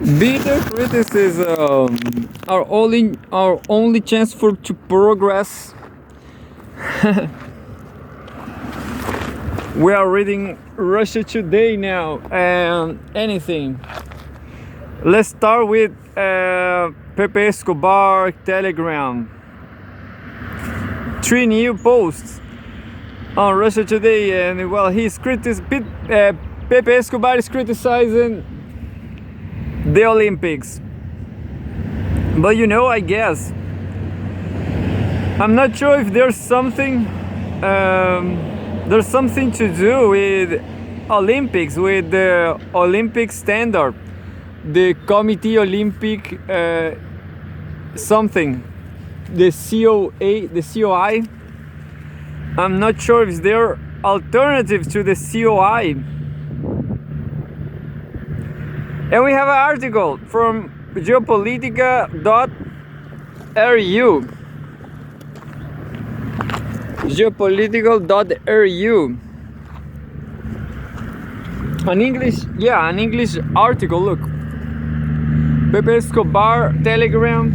Bitter criticism, our only chance for to progress. We are reading Russia Today now, and anything. Let's start with Pepe Escobar Telegram. 3 new posts on Russia Today, and well, Pepe Escobar is criticizing the Olympics. But I guess I'm not sure if there's something to do with Olympics, with the Olympic standard, the Committee Olympic something, the COI. I'm not sure if there are alternatives to the COI. And we have an article from geopolitica.ru. Geopolitical.ru. An English article. Look, Pepe Escobar Telegram.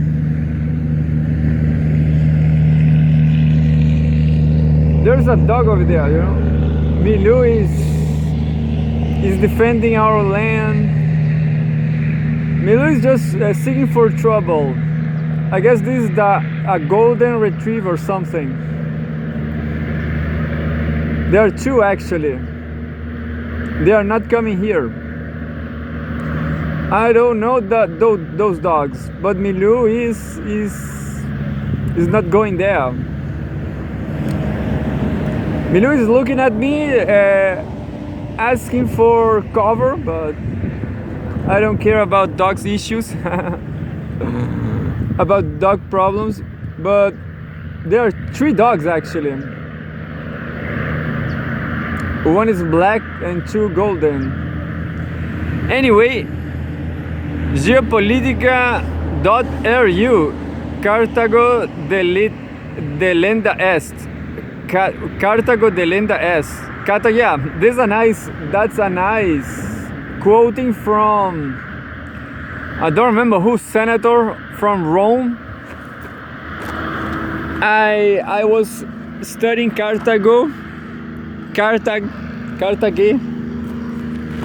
There's a dog over there, Milu is defending our land. Milu is just seeking for trouble. I guess this is a golden retriever or something. There are two actually. They are not coming here. I don't know those dogs, but Milu is not going there. Milu is looking at me, asking for cover, but I don't care about dogs' issues, about dog problems. But there are 3 dogs actually. One is black and 2 golden. Anyway, geopolitica.ru, Cartago de Lenda Est. Cartago de Lenda Est. Yeah, that's a nice quoting from, I don't remember who, senator from Rome. I was studying Carthage.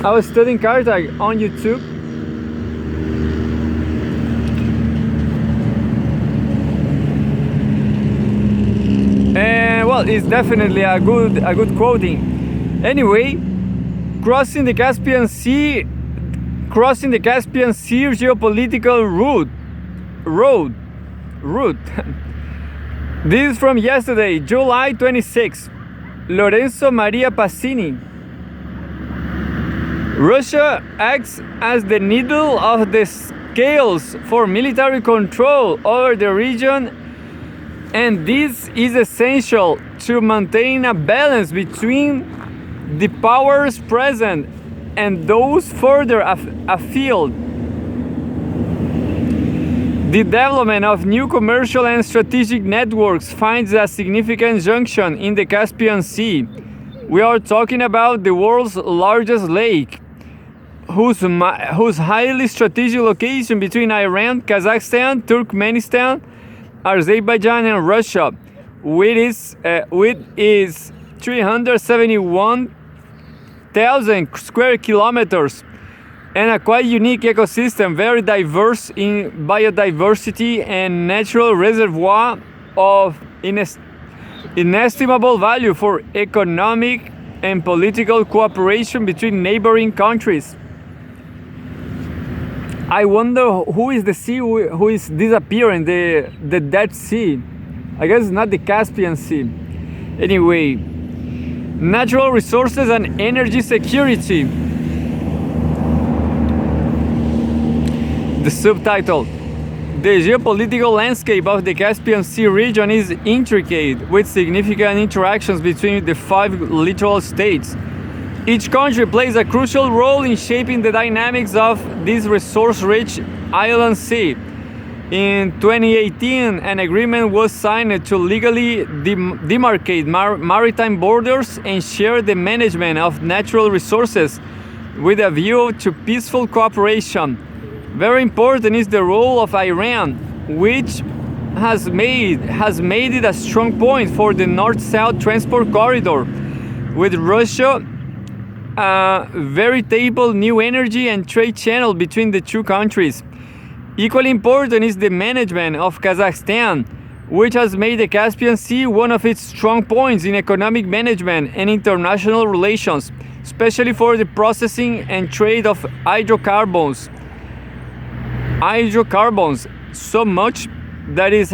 I was studying Carthage on YouTube. And well, it's definitely a good quoting. Anyway, crossing the Caspian Sea geopolitical route. This is from yesterday, July 26. Lorenzo Maria Passini. Russia acts as the needle of the scales for military control over the region, and this is essential to maintain a balance between the powers present and those further afield. The development of new commercial and strategic networks finds a significant junction in the Caspian Sea. We are talking about the world's largest lake, whose highly strategic location between Iran, Kazakhstan, Turkmenistan, Azerbaijan, and Russia, with its 371,000 square kilometers, and a quite unique ecosystem, very diverse in biodiversity and natural reservoir of inestimable value for economic and political cooperation between neighboring countries. I wonder who is the sea who is disappearing, the Dead Sea. I guess it's not the Caspian Sea. Anyway, natural resources and energy security. The subtitle: the geopolitical landscape of the Caspian Sea region is intricate, with significant interactions between the 5 littoral states. Each country plays a crucial role in shaping the dynamics of this resource-rich island sea. In 2018, an agreement was signed to legally demarcate maritime borders and share the management of natural resources with a view to peaceful cooperation. Very important is the role of Iran, which has made it a strong point for the North-South transport corridor, with Russia a veritable new energy and trade channel between the two countries. Equally important is the management of Kazakhstan, which has made the Caspian Sea one of its strong points in economic management and international relations, especially for the processing and trade of hydrocarbons. So much that it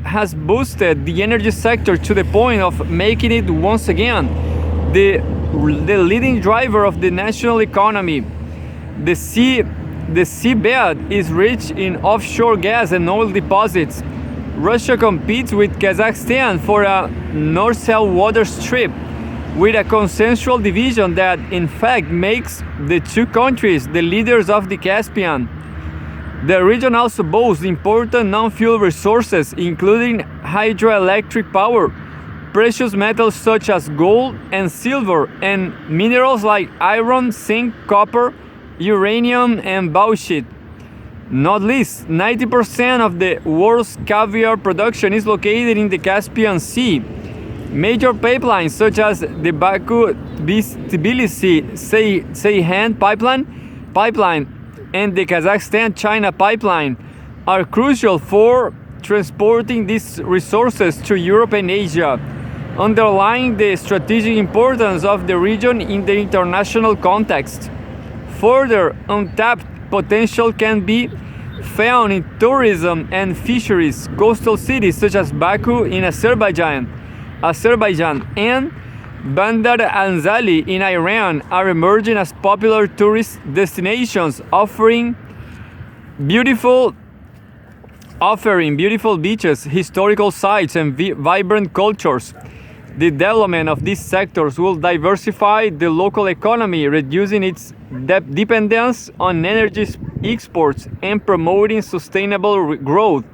has boosted the energy sector to the point of making it once again the leading driver of the national economy. The seabed is rich in offshore gas and oil deposits. Russia competes with Kazakhstan for a north-south water strip, with a consensual division that in fact makes the two countries the leaders of the Caspian. The region also boasts important non-fuel resources, including hydroelectric power, precious metals such as gold and silver, and minerals like iron, zinc, copper, uranium, and bauxite. Not least, 90% of the world's caviar production is located in the Caspian Sea. Major pipelines such as the Baku-Tbilisi-Ceyhan pipeline and the Kazakhstan-China pipeline are crucial for transporting these resources to Europe and Asia, underlying the strategic importance of the region in the international context. Further untapped potential can be found in tourism and fisheries. Coastal cities such as Baku in Azerbaijan and Bandar Anzali in Iran are emerging as popular tourist destinations, offering beautiful beaches, historical sites, and vibrant cultures. The development of these sectors will diversify the local economy, reducing its dependence on energy exports and promoting sustainable growth.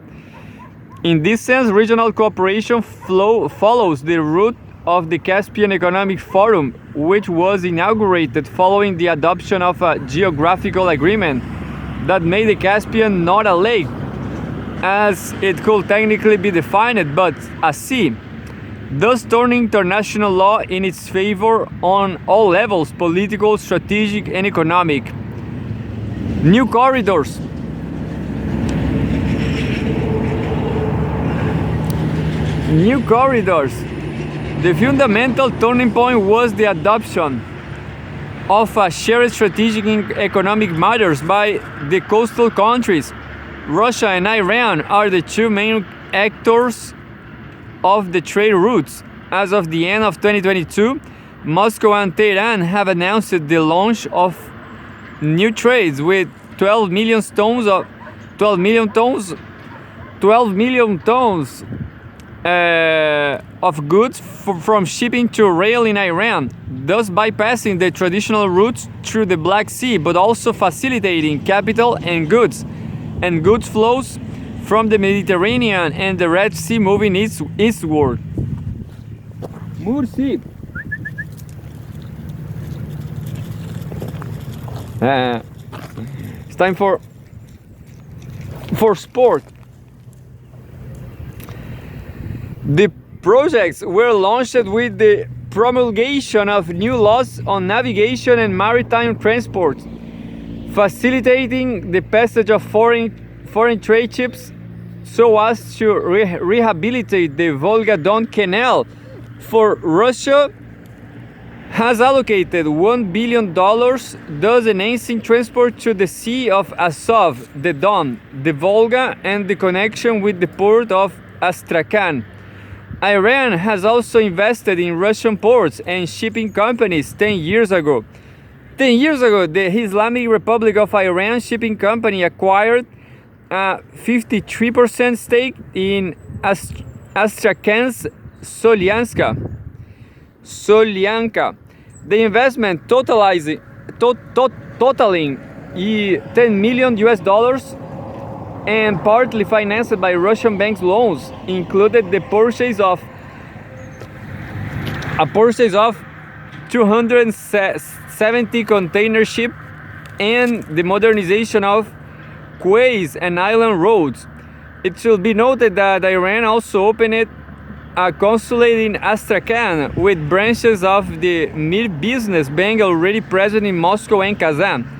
In this sense, regional cooperation follows the route of the Caspian Economic Forum, which was inaugurated following the adoption of a geographical agreement that made the Caspian not a lake, as it could technically be defined, but a sea, thus turning international law in its favor on all levels: political, strategic, and economic. New corridors. The fundamental turning point was the adoption of a shared strategic and economic matters by the coastal countries. Russia and Iran are the two main actors of the trade routes. As of the end of 2022, Moscow and Tehran have announced the launch of new trades with 12 million tons of goods from shipping to rail in Iran, thus bypassing the traditional routes through the Black Sea, but also facilitating capital and goods flows from the Mediterranean and the Red Sea moving eastward. Mursi. It's time for sport. The projects were launched with the promulgation of new laws on navigation and maritime transport, facilitating the passage of foreign trade ships so as to rehabilitate the Volga-Don Canal. For Russia has allocated $1 billion, thus enhancing transport to the Sea of Azov, the Don, the Volga, and the connection with the port of Astrakhan. Iran has also invested in Russian ports and shipping companies 10 years ago. 10 years ago, the Islamic Republic of Iran Shipping Company acquired a 53% stake in Astrakhan's Solyanka. The investment totaling $10 million and partly financed by Russian banks' loans included the purchase of 270 container ship and the modernization of quays and island roads. It should be noted that Iran also opened a consulate in Astrakhan with branches of the Mir Business Bank already present in Moscow and Kazan.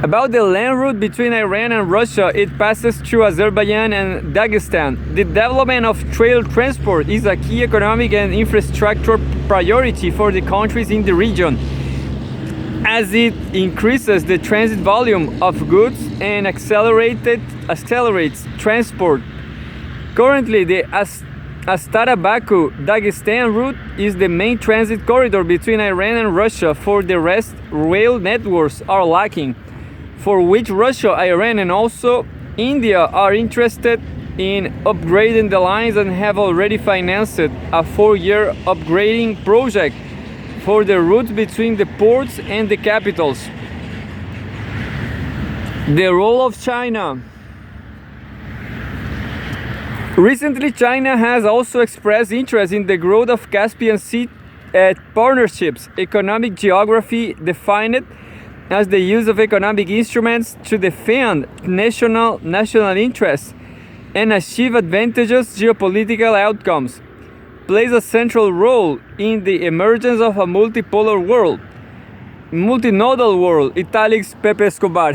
About the land route between Iran and Russia, it passes through Azerbaijan and Dagestan. The development of trail transport is a key economic and infrastructure priority for the countries in the region, as it increases the transit volume of goods and accelerates transport. Currently, the Astara-Baku Dagestan route is the main transit corridor between Iran and Russia. For the rest, rail networks are lacking, for which Russia, Iran, and also India are interested in upgrading the lines and have already financed a 4-year upgrading project for the routes between the ports and the capitals. The role of China. Recently, China has also expressed interest in the growth of Caspian Sea partnerships. Economic geography defined as the use of economic instruments to defend national interests and achieve advantageous geopolitical outcomes, plays a central role in the emergence of a multipolar world, multinodal world, italics Pepe Escobar.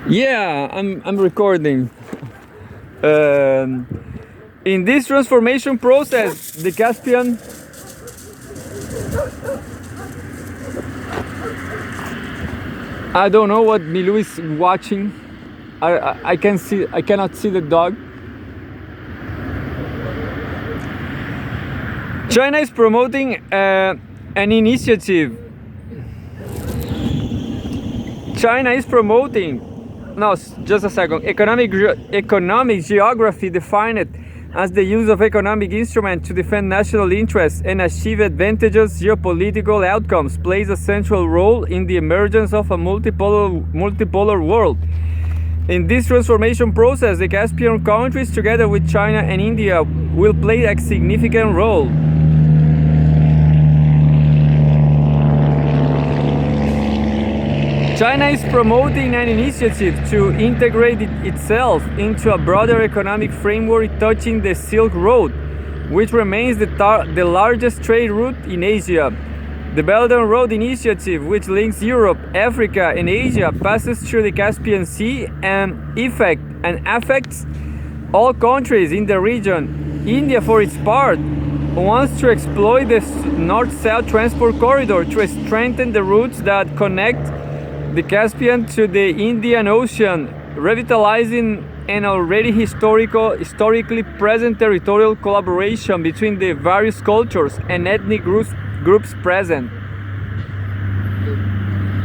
Yeah, I'm recording. In this transformation process, the Caspian I don't know what Milou is watching. I cannot see the dog. China is promoting an initiative. China is promoting, no, just a second. Economic geography defined as the use of economic instruments to defend national interests and achieve advantageous geopolitical outcomes, plays a central role in the emergence of a multipolar world. In this transformation process, the Caspian countries, together with China and India, will play a significant role. China is promoting an initiative to integrate itself into a broader economic framework touching the Silk Road, which remains the largest trade route in Asia. The Belt and Road Initiative, which links Europe, Africa, and Asia, passes through the Caspian Sea and affects all countries in the region. India, for its part, wants to exploit the North-South transport corridor to strengthen the routes that connect the Caspian to the Indian Ocean, revitalizing an already historically present territorial collaboration between the various cultures and ethnic groups present.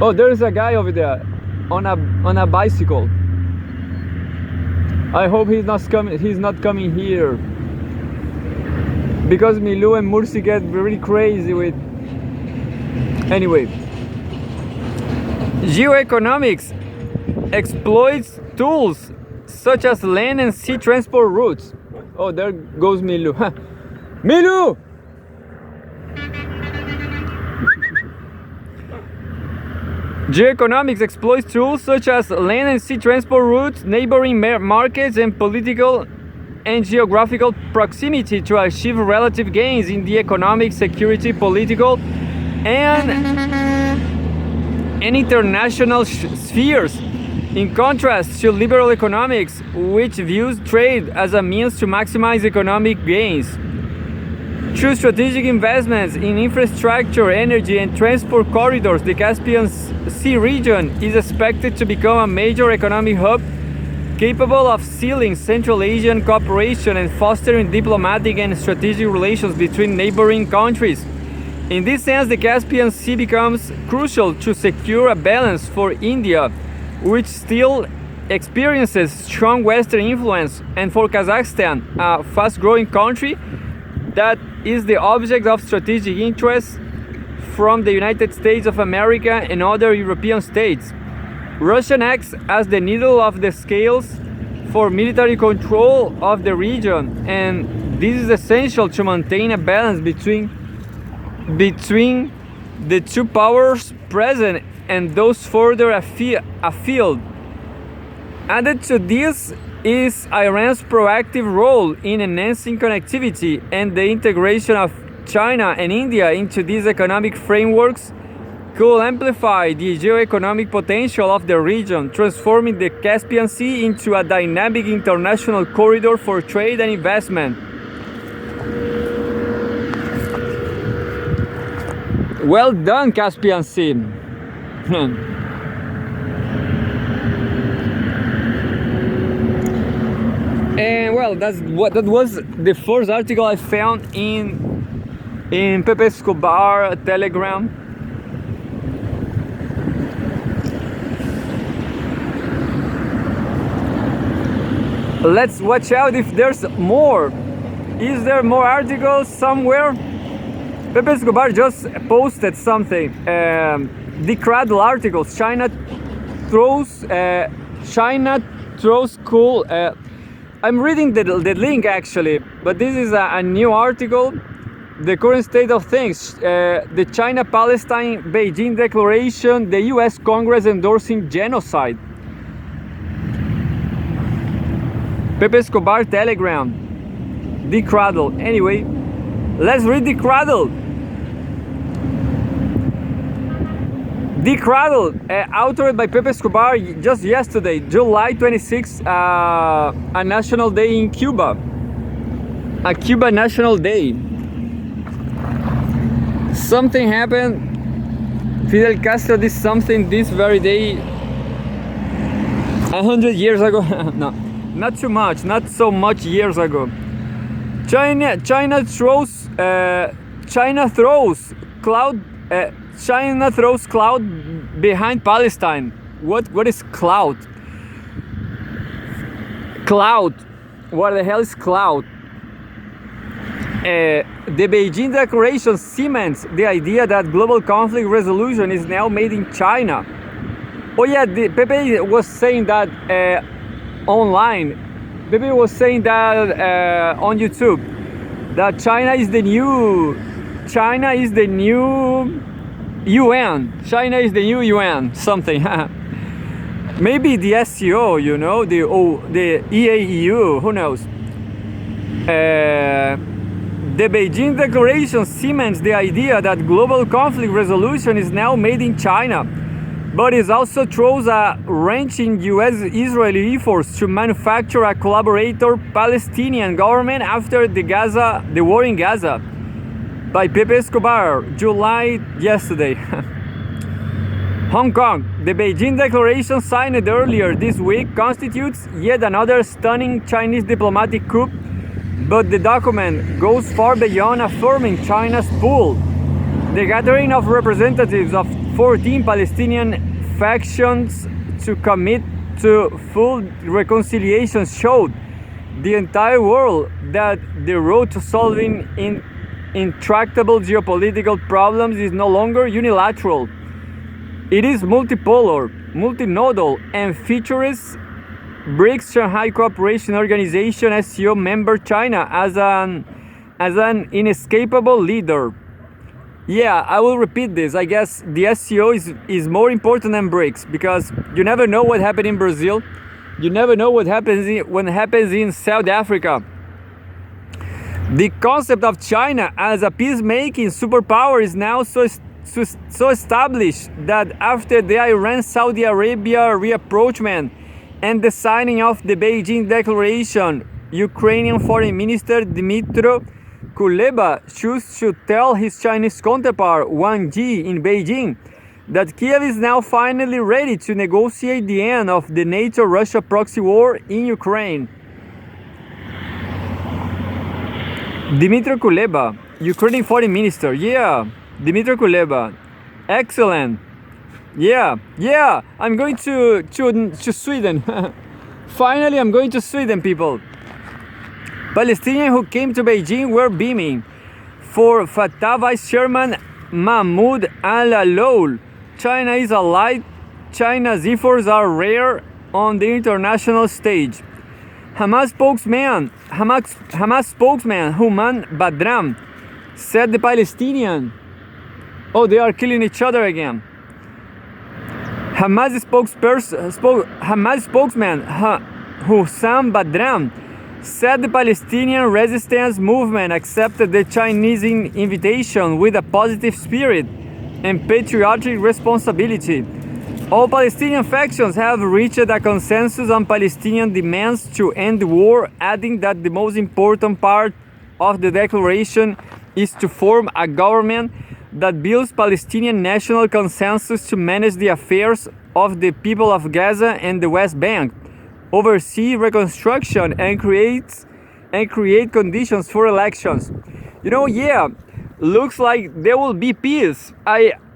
Oh, there is a guy over there on a bicycle. I hope he's not coming here, because Milou and Mursi get really crazy with. Anyway. Geoeconomics exploits tools such as land and sea transport routes. Oh, there goes Milou. Milou! Geoeconomics exploits tools such as land and sea transport routes, neighboring markets, and political and geographical proximity to achieve relative gains in the economic, security, political, and international spheres, in contrast to liberal economics, which views trade as a means to maximize economic gains. Through strategic investments in infrastructure, energy, and transport corridors, the Caspian Sea region is expected to become a major economic hub capable of sealing Central Asian cooperation and fostering diplomatic and strategic relations between neighboring countries. In this sense, the Caspian Sea becomes crucial to secure a balance for India, which still experiences strong Western influence, and for Kazakhstan, a fast-growing country that is the object of strategic interest from the United States of America and other European states. Russia acts as the needle of the scales for military control of the region, and this is essential to maintain a balance between between the two powers present and those further afield. Added to this is Iran's proactive role in enhancing connectivity and the integration of China and India into these economic frameworks could amplify the geoeconomic potential of the region, transforming the Caspian Sea into a dynamic international corridor for trade and investment. Well done, Caspian Sea. And well, that was the first article I found in Pepe Escobar Telegram. Let's watch out if there's more. Is there more articles somewhere? Pepe Escobar just posted something. The Cradle articles. China throws cool. I'm reading the link actually, but this is a new article. The current state of things. The China-Palestine Beijing Declaration. The U.S. Congress endorsing genocide. Pepe Escobar Telegram. The Cradle. Anyway, let's read the Cradle. The Cradle, authored by Pepe Escobar just yesterday, July 26, a national day in Cuba. A Cuba national day. Something happened. Fidel Castro did something this very day 100 years ago. No, not too much, not so much years ago. China throws cloud behind Palestine. What is cloud? Cloud. What the hell is cloud? The Beijing Declaration cements the idea that global conflict resolution is now made in China. Oh yeah, Pepe was saying that online. Pepe was saying that on YouTube that China is the new UN. China is the new UN. Something. Maybe the SCO, you know, the EAEU. Who knows? The Beijing Declaration cements the idea that global conflict resolution is now made in China, but it also throws a wrench in U.S.-Israeli efforts to manufacture a collaborator Palestinian government after the war in Gaza. By Pepe Escobar, July yesterday. Hong Kong. The Beijing Declaration signed earlier this week constitutes yet another stunning Chinese diplomatic coup, but the document goes far beyond affirming China's pull. The gathering of representatives of 14 Palestinian factions to commit to full reconciliation showed the entire world that the road to solving intractable geopolitical problems is no longer unilateral. It is multipolar, multinodal, and features BRICS Shanghai Cooperation Organization SCO member China as an inescapable leader. Yeah, I will repeat this. I guess the SCO is more important than BRICS because you never know what happened in Brazil. You never know what happens in South Africa. The concept of China as a peacemaking superpower is now so established that after the Iran-Saudi Arabia rapprochement and the signing of the Beijing Declaration, Ukrainian Foreign Minister Dmytro Kuleba chose to tell his Chinese counterpart Wang Yi in Beijing that Kiev is now finally ready to negotiate the end of the NATO-Russia proxy war in Ukraine. Dmytro Kuleba, Ukrainian Foreign Minister. Yeah, Dmytro Kuleba. Excellent. Yeah, I'm going to Sweden. Finally, I'm going to Sweden, people. Palestinians who came to Beijing were beaming. For Fatah Vice Chairman Mahmoud Al-Alol, China is allied. China's efforts are rare on the international stage. Hamas spokesman Human Badram said the Palestinian Oh, they are killing each other again. Hamas spokesman Hussam Badran said the Palestinian resistance movement accepted the Chinese invitation with a positive spirit and patriotic responsibility. All Palestinian factions have reached a consensus on Palestinian demands to end the war, adding that the most important part of the declaration is to form a government that builds Palestinian national consensus to manage the affairs of the people of Gaza and the West Bank, oversee reconstruction, and create conditions for elections. Looks like there will be peace.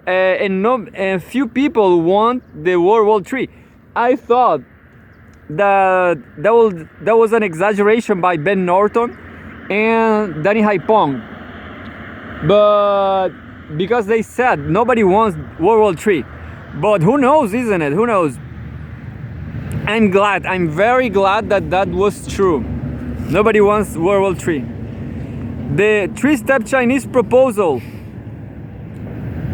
And few people want the World War III. I thought that was an exaggeration by Ben Norton and Danny Haipong, but because they said nobody wants World War III. But who knows, isn't it? Who knows? I'm very glad that was true. Nobody wants World War III. The three-step Chinese proposal.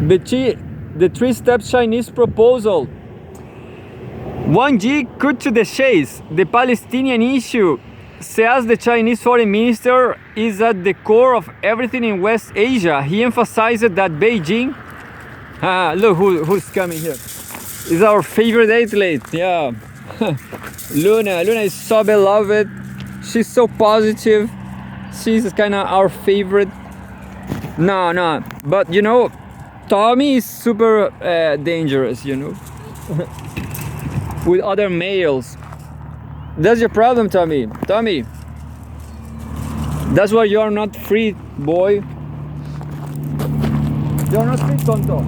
The three-step Chinese proposal. 1G cut to the chase. The Palestinian issue, says the Chinese foreign minister, is at the core of everything in West Asia. He emphasized that Beijing... look who's coming here. Is our favorite athlete. Yeah. Luna is so beloved. She's so positive. She's kind of our favorite. No. But Tommy is super dangerous, with other males. That's your problem, Tommy. That's why you're not free, boy. You're not free, tonto.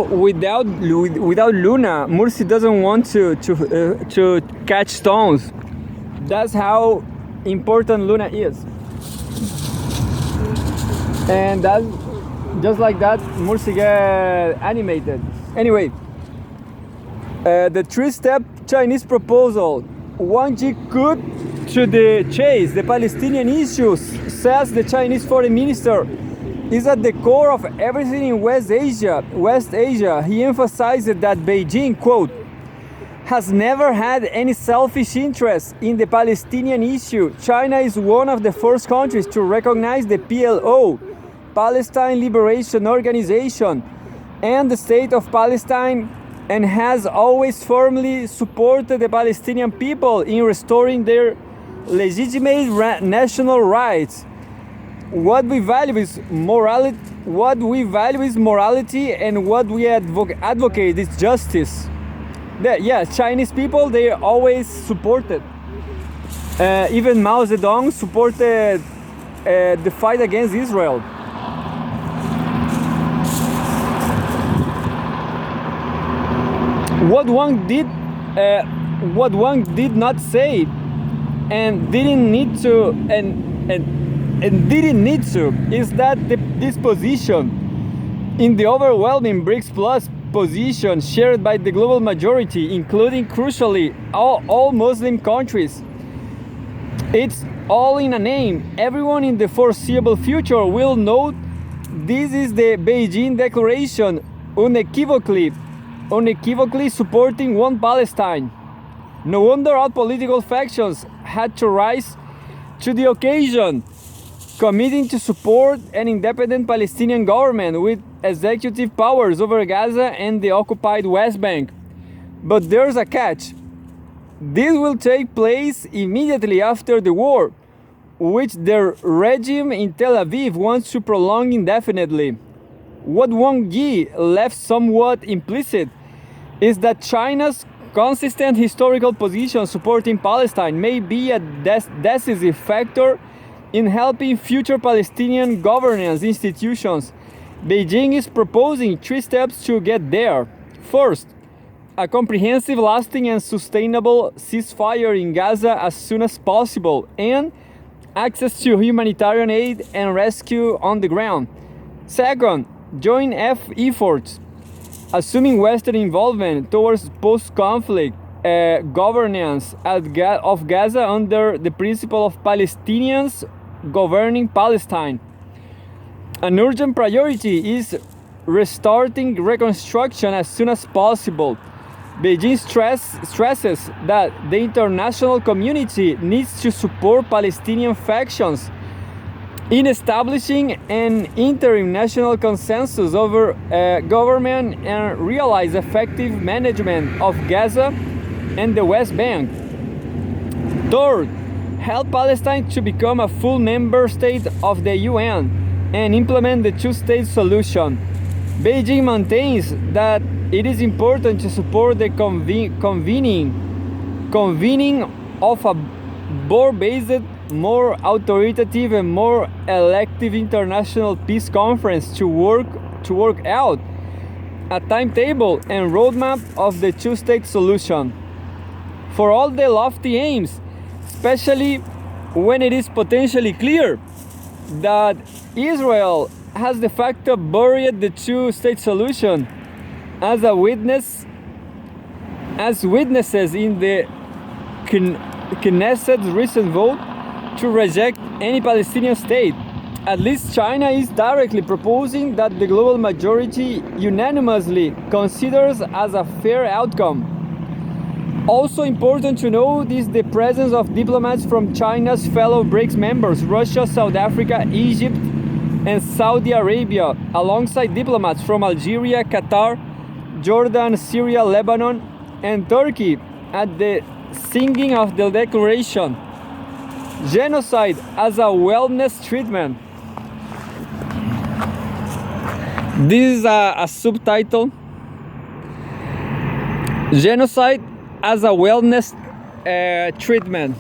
Without Luna, Mursi doesn't want to catch stones. That's how important Luna is. And that, just like that, Mursi get animated. Anyway, the three-step Chinese proposal. 1G cut to the chase. The Palestinian issue, says the Chinese foreign minister, is at the core of everything in West Asia. He emphasized that Beijing, quote, has never had any selfish interest in the Palestinian issue. China is one of the first countries to recognize the PLO, Palestine Liberation Organization, and the State of Palestine, and has always firmly supported the Palestinian people in restoring their legitimate national rights. What we value is morality, and what we advocate is justice. Chinese people, they always supported. Even Mao Zedong supported the fight against Israel. What one did not say and didn't need to is that this position in the overwhelming BRICS Plus position shared by the global majority, including crucially all Muslim countries, it's all in a name. Everyone in the foreseeable future will note this is the Beijing Declaration, unequivocally supporting one Palestine. No wonder all political factions had to rise to the occasion, committing to support an independent Palestinian government with executive powers over Gaza and the occupied West Bank. But there's a catch. This will take place immediately after the war, which the regime in Tel Aviv wants to prolong indefinitely. What Wang Yi left somewhat implicit is that China's consistent historical position supporting Palestine may be a decisive factor in helping future Palestinian governance institutions. Beijing is proposing 3 steps to get there. First, a comprehensive, lasting and sustainable ceasefire in Gaza as soon as possible, and access to humanitarian aid and rescue on the ground. Second, joint efforts, assuming Western involvement towards post-conflict governance of Gaza under the principle of Palestinians governing Palestine. An urgent priority is restarting reconstruction as soon as possible. Beijing stresses that the international community needs to support Palestinian factions in establishing an interim national consensus over government and realize effective management of Gaza and the West Bank. Third, help Palestine to become a full member state of the UN and implement the two-state solution. Beijing maintains that it is important to support the convening of a board-based, more authoritative and more elective international peace conference to work out a timetable and roadmap of the two-state solution. For all the lofty aims, especially when it is potentially clear that Israel has de facto buried the two-state solution as witnesses in the Knesset's recent vote to reject any Palestinian state. At least China is directly proposing that the global majority unanimously considers as a fair outcome. Also important to note is the presence of diplomats from China's fellow BRICS members, Russia, South Africa, Egypt, and Saudi Arabia, alongside diplomats from Algeria, Qatar, Jordan, Syria, Lebanon, and Turkey at the signing of the declaration. Genocide as a wellness treatment. This is a subtitle. Genocide as a wellness treatment.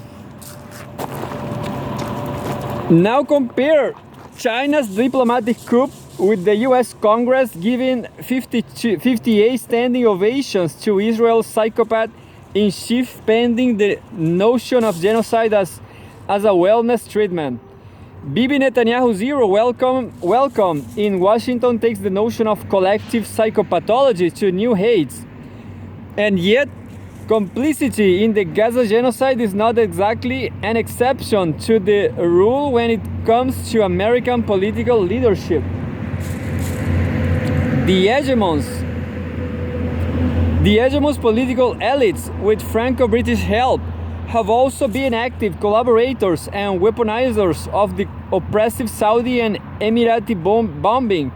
Now compare China's diplomatic coup with the US Congress giving 58 standing ovations to Israel's psychopath in chief pending the notion of genocide as a wellness treatment. Bibi Netanyahu Zero welcome in Washington takes the notion of collective psychopathology to new heights. And yet, complicity in the Gaza genocide is not exactly an exception to the rule when it comes to American political leadership. The hegemons political elites, with Franco-British help, have also been active collaborators and weaponizers of the oppressive Saudi and Emirati bombing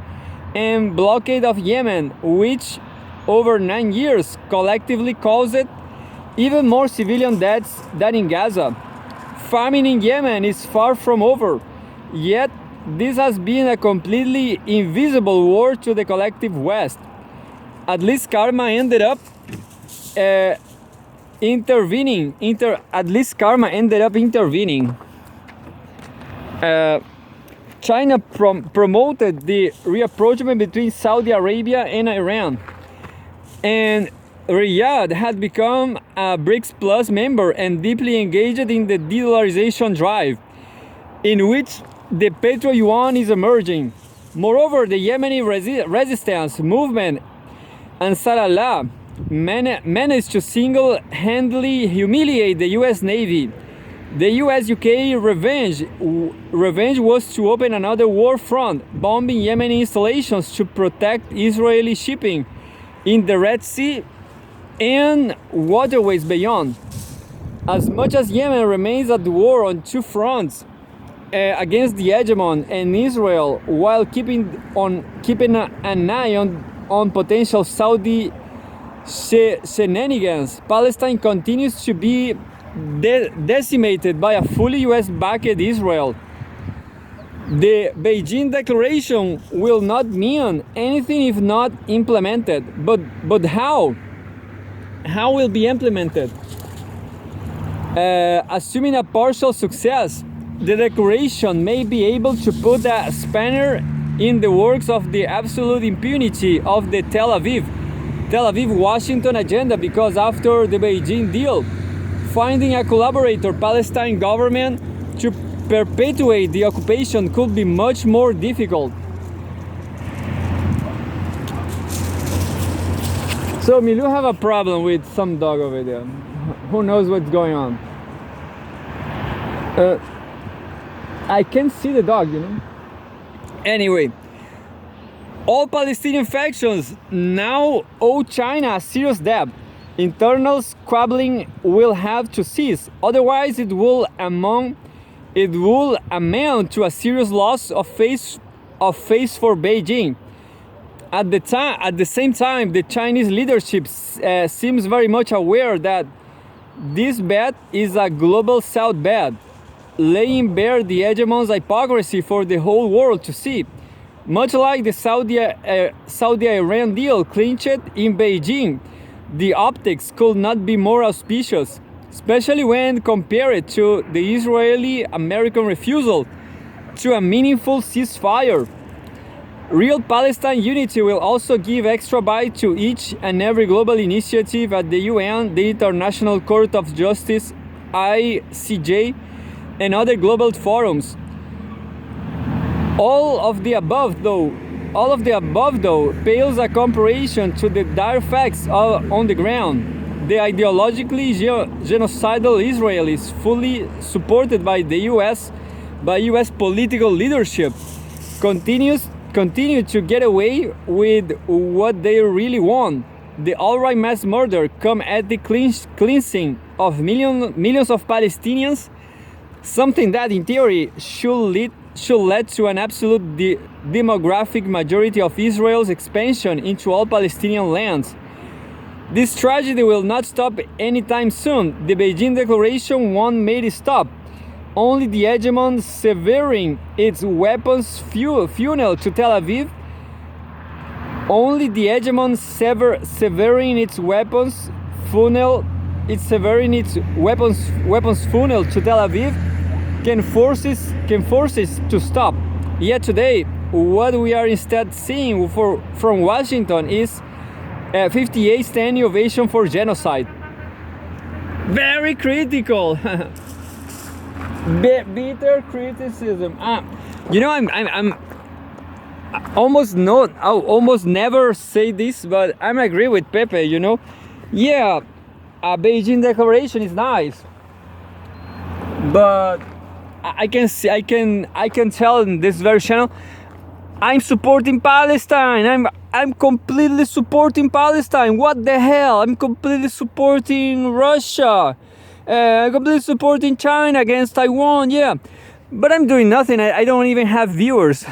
and blockade of Yemen, which over 9 years collectively caused even more civilian deaths than in Gaza. Famine in Yemen is far from over, yet this has been a completely invisible war to the collective West. At least karma ended up intervening. China promoted the rapprochement between Saudi Arabia and Iran, and Riyadh had become a BRICS Plus member and deeply engaged in the de-dollarization drive, in which the petro yuan is emerging. Moreover, the Yemeni resistance movement Ansar Allah managed to single-handedly humiliate the US Navy. The US-UK revenge was to open another war front, bombing Yemeni installations to protect Israeli shipping in the Red Sea and waterways beyond. As much as Yemen remains at war on two fronts against the hegemon and Israel, while keeping an eye on potential Saudi shenanigans, Palestine continues to be decimated by a fully US-backed Israel. The Beijing Declaration will not mean anything if not implemented. But how? How will be implemented? Assuming a partial success, the declaration may be able to put a spanner in the works of the absolute impunity of the Tel Aviv-Washington agenda, because after the Beijing deal, finding a collaborator Palestine government perpetuate the occupation could be much more difficult. So Milu have a problem with some dog over there. Who knows what's going on? I can't see the dog, you know. Anyway, all Palestinian factions now owe China a serious debt. Internal squabbling will have to cease, otherwise it will amount to a serious loss of face for Beijing. At the same time, the Chinese leadership seems very much aware that this bet is a global South bet, laying bare the hegemon's hypocrisy for the whole world to see. Much like the Saudi-Iran deal clinched in Beijing, the optics could not be more auspicious, especially when compared to the Israeli-American refusal to a meaningful ceasefire. Real Palestine unity will also give extra bite to each and every global initiative at the UN, the International Court of Justice, ICJ, and other global forums. All of the above, though, pales a comparison to the dire facts on the ground. The ideologically genocidal Israelis, fully supported by the US political leadership, continue to get away with what they really want. The outright mass murder come at the cleansing of millions of Palestinians, something that in theory should lead to an absolute demographic majority of Israel's expansion into all Palestinian lands. This tragedy will not stop anytime soon. The Beijing Declaration won't make it stop. Only the hegemon severing its weapons funnel to Tel Aviv. Only the hegemon severing its weapons funnel to Tel Aviv can force it to stop. Yet today, what we are instead seeing from Washington is a 58th standing ovation for genocide. Very critical. Bitter criticism. You know, I'm almost I'll almost never say this, but I'm agree with Pepe. You know, yeah, a Beijing Declaration is nice, but I can tell in this very channel, I'm supporting Palestine. I'm completely supporting Palestine. What the hell? I'm completely supporting Russia. I'm completely supporting China against Taiwan. Yeah, but I'm doing nothing. I don't even have viewers.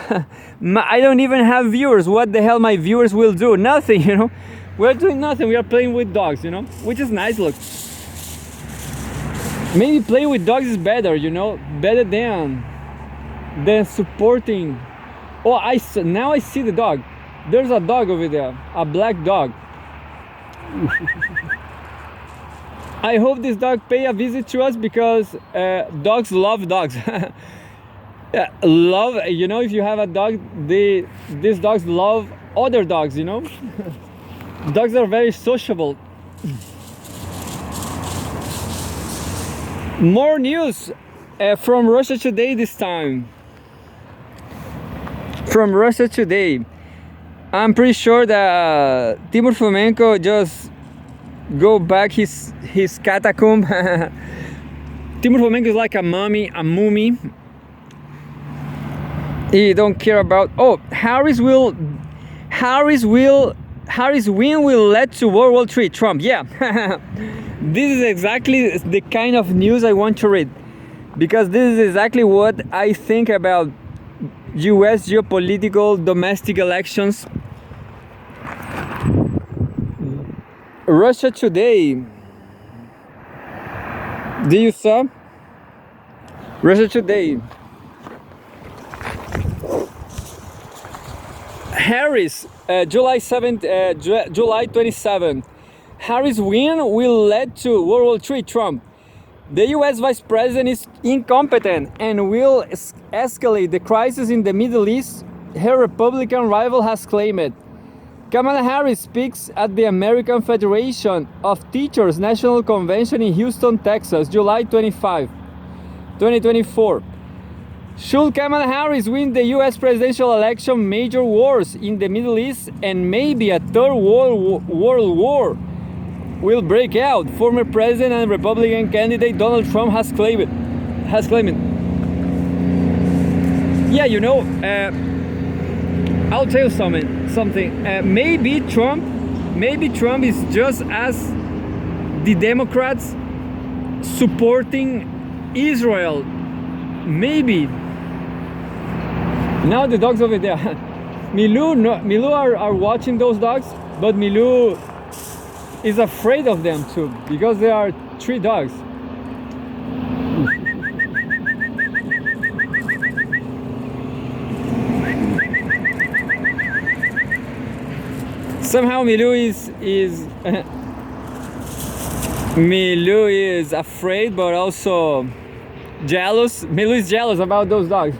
I don't even have viewers. What the hell my viewers will do? Nothing. You know, we're doing nothing. We are playing with dogs. You know, which is nice. Look. Maybe playing with dogs is better, you know, better than supporting. Oh, now I see the dog. There's a dog over there, a black dog. I hope this dog pay a visit to us because dogs love dogs. Love, you know, if you have a dog, these dogs love other dogs, you know. Dogs are very sociable. More news from Russia Today this time. From Russia Today. I'm pretty sure that Timur Fomenko just go back his catacomb. Timur Fomenko is like a mummy. He don't care about. Oh, Harris win will lead to World War III. Trump. Yeah. This is exactly the kind of news I want to read, because this is exactly what I think about US geopolitical domestic elections. Russia Today. Do you saw? Russia Today. Harris, July 27. Harris' win will lead to World War III. Trump. The US Vice President is incompetent and will escalate the crisis in the Middle East, her Republican rival has claimed. Kamala Harris speaks at the American Federation of Teachers National Convention in Houston, Texas, July 25, 2024. Should Kamala Harris win the US presidential election, major wars in the Middle East and maybe a third world war will break out. Former president and Republican candidate Donald Trump has claimed it. Yeah, you know, I'll tell you something. Maybe Trump is just as the Democrats supporting Israel. Maybe. Now the dogs over there. Milou are watching those dogs, but Milou is afraid of them too, because there are 3 dogs. Somehow Milou is afraid, but also jealous. Milou is jealous about those dogs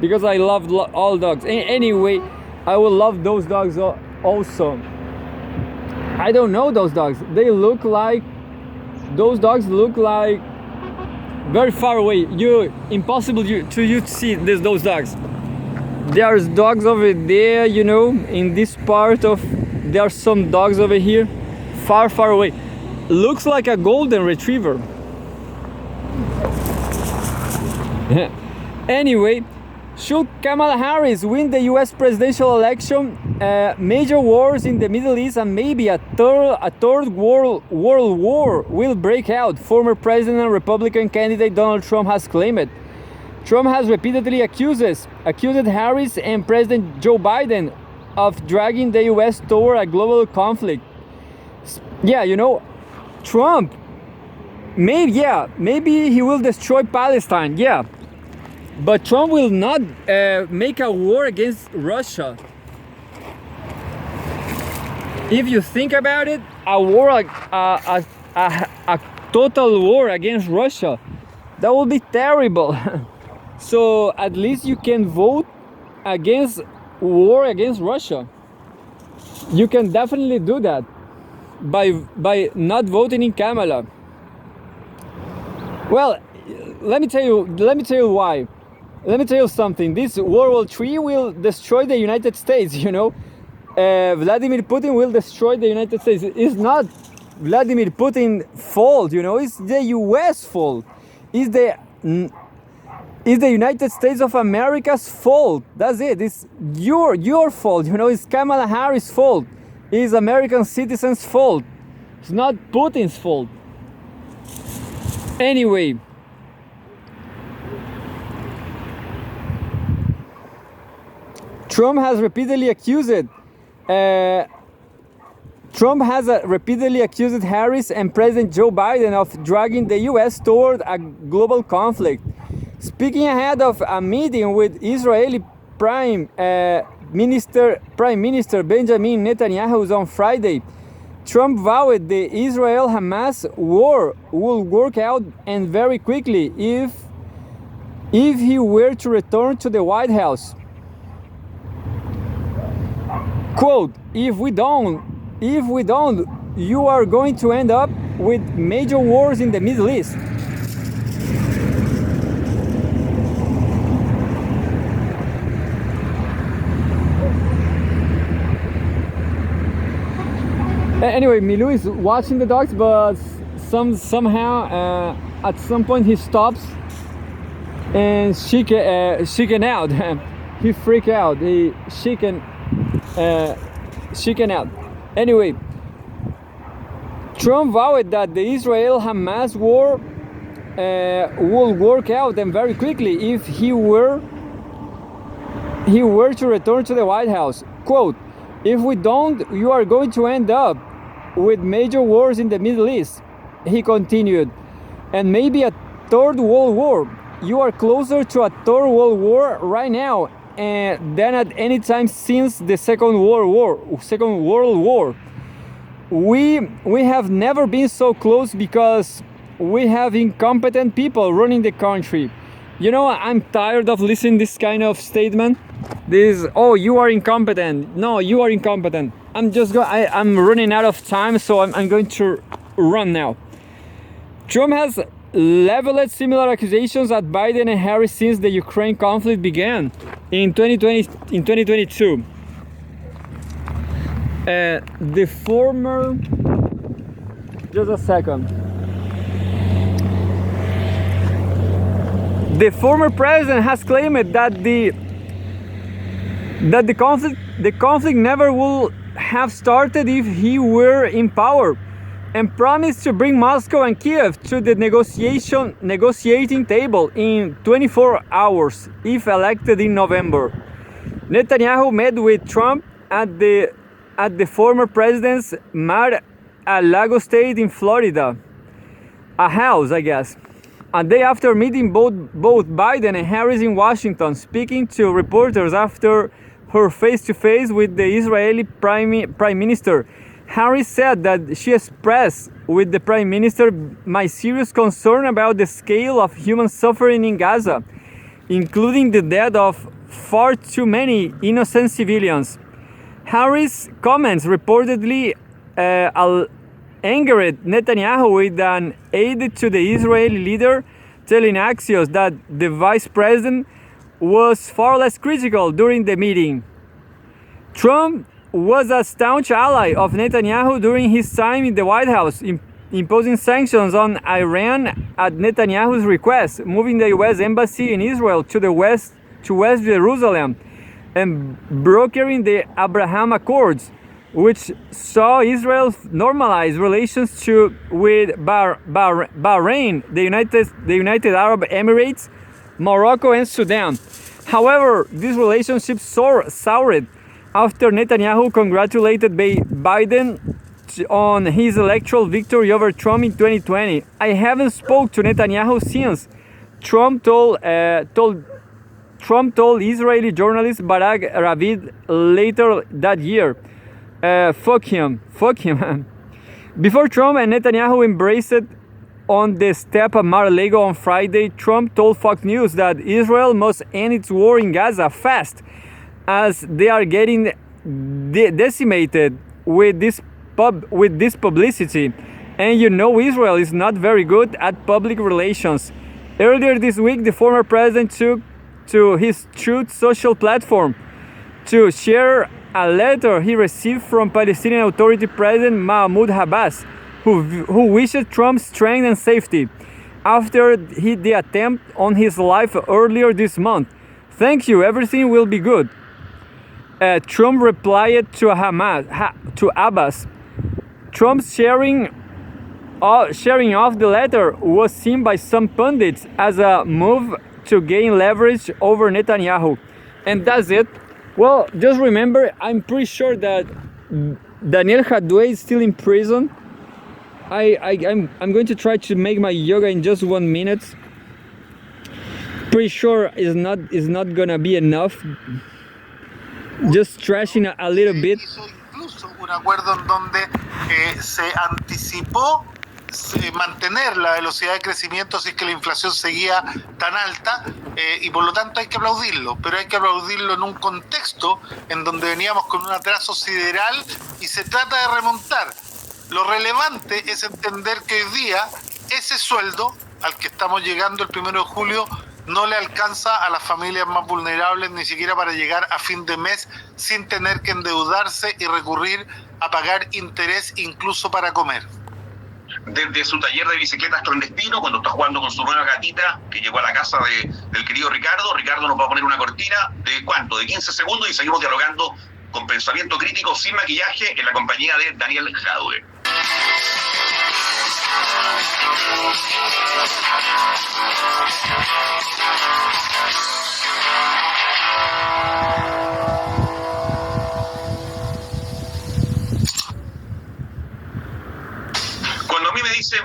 because I love all dogs. Anyway, I will love those dogs also. I don't know those dogs. Those dogs look like very far away. Impossible to see those dogs. There's dogs over there, you know, in this part of. There are some dogs over here, far away. Looks like a golden retriever. Anyway, should Kamala Harris win the US presidential election, major wars in the Middle East and maybe a third world war will break out. Former president and Republican candidate Donald Trump has claimed it. Trump has repeatedly accused Harris and President Joe Biden of dragging the US toward a global conflict. Yeah, you know, Trump, maybe he will destroy Palestine, yeah. But Trump will not make a war against Russia. If you think about it, a total war against Russia, that would be terrible. So at least you can vote against war against Russia. You can definitely do that by not voting in Kamala. Well, let me tell you why. Let me tell you something. This World War III will destroy the United States, you know. Vladimir Putin will destroy the United States. It's not Vladimir Putin's fault, you know. It's the US fault. It's the United States of America's fault. That's it. It's your fault, you know. It's Kamala Harris' fault. It's American citizens' fault. It's not Putin's fault. Anyway, Trump has repeatedly accused Harris and President Joe Biden of dragging the US toward a global conflict. Speaking ahead of a meeting with Israeli Prime Minister Benjamin Netanyahu on Friday, Trump vowed the Israel-Hamas war would work out and very quickly if he were to return to the White House. Quote, if we don't, you are going to end up with major wars in the Middle East. Anyway, Milou is watching the dogs, but somehow at some point he stops and shaken out. He freaked out. He shaken out. Anyway, Trump vowed that the Israel-Hamas war will work out and very quickly if he were to return to the White House. Quote, if we don't, you are going to end up with major wars in the Middle East, he continued, and maybe a third world war. You are closer to a third world war right now than at any time since the Second World War. We have never been so close because we have incompetent people running the country. You know, I'm tired of listening this kind of statement. Oh, you are incompetent. No, you are incompetent. I'm running out of time, so I'm going to run now. Trump has leveled similar accusations at Biden and Harris since the Ukraine conflict began in 2022. The former, just a second. The former president has claimed that the conflict never would have started if he were in power, and promised to bring Moscow and Kiev to the negotiating table in 24 hours if elected in November. Netanyahu met with Trump at the former president's Mar-a-Lago state in Florida, a house, I guess, a day after meeting both Biden and Harris in Washington. Speaking to reporters after her face-to-face with the Israeli Prime Minister, Harris said that she expressed with the Prime Minister my serious concern about the scale of human suffering in Gaza, including the death of far too many innocent civilians. Harris' comments reportedly angered Netanyahu, with an aide to the Israeli leader telling Axios that the vice president was far less critical during the meeting. Trump was a staunch ally of Netanyahu during his time in the White House, imposing sanctions on Iran at Netanyahu's request, moving the U.S. embassy in Israel to West Jerusalem, and brokering the Abraham Accords, which saw Israel normalize relations with Bahrain, the United Arab Emirates, Morocco, and Sudan. However, these relationships soured after Netanyahu congratulated Biden on his electoral victory over Trump in 2020. I haven't spoken to Netanyahu since, Trump told Israeli journalist Barak Ravid later that year. Fuck him. Before Trump and Netanyahu embraced on the step of Mar-a-Lago on Friday, Trump told Fox News that Israel must end its war in Gaza fast, as they are getting decimated with this publicity. And you know Israel is not very good at public relations. Earlier this week, the former president took to his Truth Social platform to share a letter he received from Palestinian Authority President Mahmoud Abbas, who wished Trump strength and safety after the attempt on his life earlier this month. Thank you, everything will be good. Trump replied to Abbas. Trump's sharing of the letter was seen by some pundits as a move to gain leverage over Netanyahu. And that's it. Well, just remember, I'm pretty sure that Daniel Hadwe is still in prison. I'm going to try to make my yoga in just 1 minute. Pretty sure is not gonna be enough. Just trashing a little bit. Incluso un acuerdo en donde se anticipó mantener la velocidad de crecimiento si es que la inflación seguía tan alta, y por lo tanto hay que aplaudirlo, pero hay que aplaudirlo en un contexto en donde veníamos con un atraso sideral y se trata de remontar. Lo relevante es entender que hoy día ese sueldo al que estamos llegando el 1 de julio no le alcanza a las familias más vulnerables ni siquiera para llegar a fin de mes sin tener que endeudarse y recurrir a pagar interés incluso para comer. Desde su taller de bicicletas clandestino, cuando está jugando con su nueva gatita que llegó a la casa del querido Ricardo nos va a poner una cortina de ¿cuánto? De 15 segundos y seguimos dialogando con pensamiento crítico sin maquillaje en la compañía de Daniel Jadwe. Cuando a mí me dicen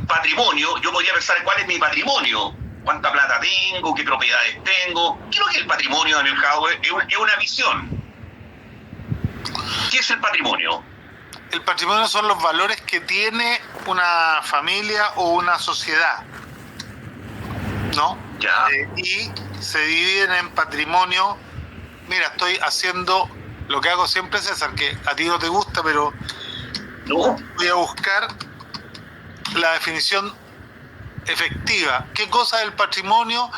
patrimonio, yo podría pensar cuál es mi patrimonio, cuánta plata tengo, qué propiedades tengo. ¿Qué es lo que es el patrimonio, Daniel Jadwe? Es una visión. ¿Qué es el patrimonio? El patrimonio son los valores que tiene una familia o una sociedad, ¿no? Ya. Y se dividen en patrimonio. Mira, estoy haciendo lo que hago siempre, César, que a ti no te gusta, pero no. Voy a buscar la definición efectiva. ¿Qué cosa es el patrimonio?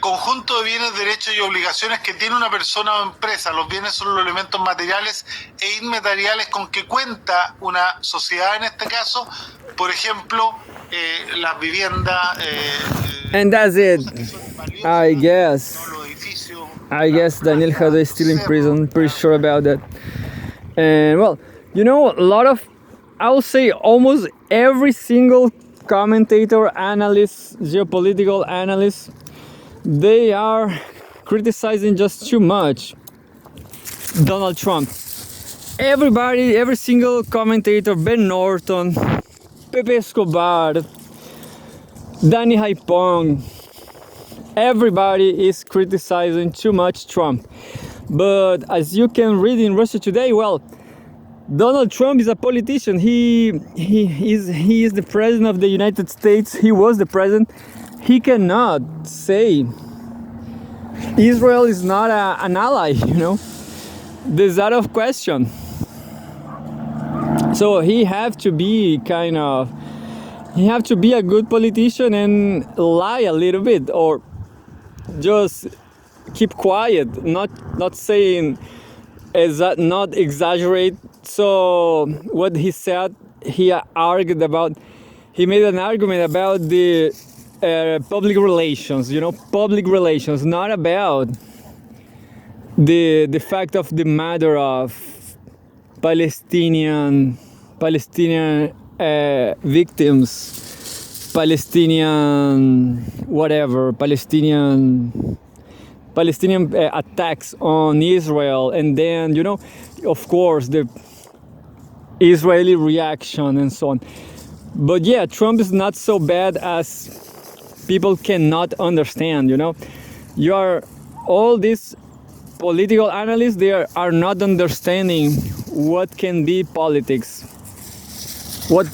Conjunto de bienes, derechos y obligaciones que tiene una persona o empresa. Los bienes son los elementos materiales e inmateriales con que cuenta una sociedad, en este caso, por ejemplo, las viviendas. And that's it. I guess. Los edificios. I guess Daniel Jadot is still in prison. Pretty sure about that. And well, you know, a lot of, I will say almost every single commentator, analyst, geopolitical analyst, they are criticizing just too much Donald Trump. Everybody, every single commentator, Ben Norton, Pepe Escobar, Danny Haipong, everybody is criticizing too much Trump. But as you can read in Russia Today, well, Donald Trump is a politician. He is the president of the United States. He was the president. He cannot say Israel is not an ally, you know. There's out of question. So he have to be a good politician and lie a little bit, or just keep quiet, not saying, not exaggerate. So what he said, he made an argument about the public relations, you know, public relations, not about the fact of the matter of Palestinian victims, Palestinian whatever, Palestinian attacks on Israel, and then, you know, of course, the Israeli reaction and so on. But yeah, Trump is not so bad as people cannot understand, you know. All these political analysts, they are not understanding what can be politics. What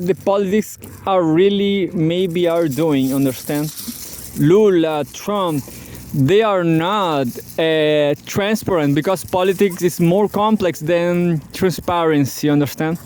the politics are really maybe are doing, understand? Lula, Trump, they are not transparent, because politics is more complex than transparency, understand?